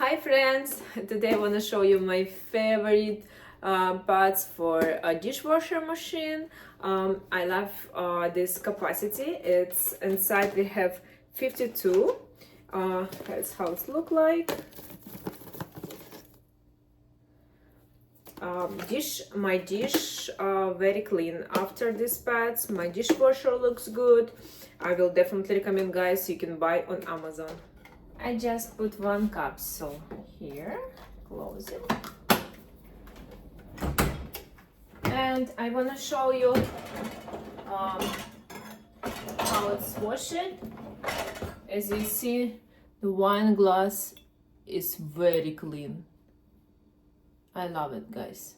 Hi friends! Today I want to show you my favorite parts for a dishwasher machine. I love this capacity. It's inside we have 52. That's how it looks like. My dish very clean after these pads. My dishwasher looks good. I will definitely recommend, guys, you can buy on Amazon. I just put one capsule here, close it, and I want to show you how it's washed. As you see, the wine glass is very clean. I love it, guys.